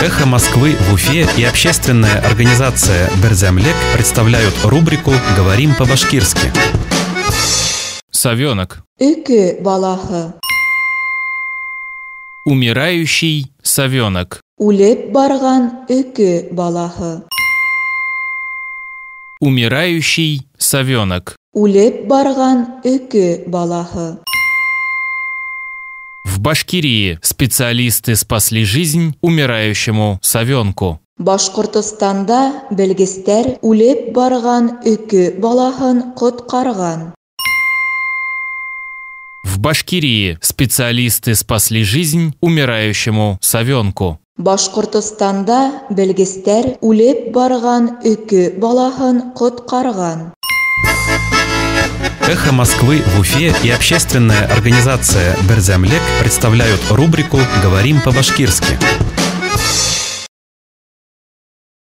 «Эхо Москвы» в Уфе и общественная организация «Берзямлек» представляют рубрику «Говорим по-башкирски». Совенок. Үкі балахы. Умирающий совенок. Үлеп барган үкі балахы. Умирающий совенок. Үлеп барган үкі балахы. В Башкирии специалисты спасли жизнь умирающему совенку. Башкортостанда белгистер үлеп барган үкі балахын коткарган. В Башкирии специалисты спасли жизнь умирающему совенку. Башкортостанда белгистер үлеп барган үкі балахын коткарган. «Эхо Москвы» в Уфе и общественная организация «Берзямлек» представляют рубрику «Говорим по-башкирски».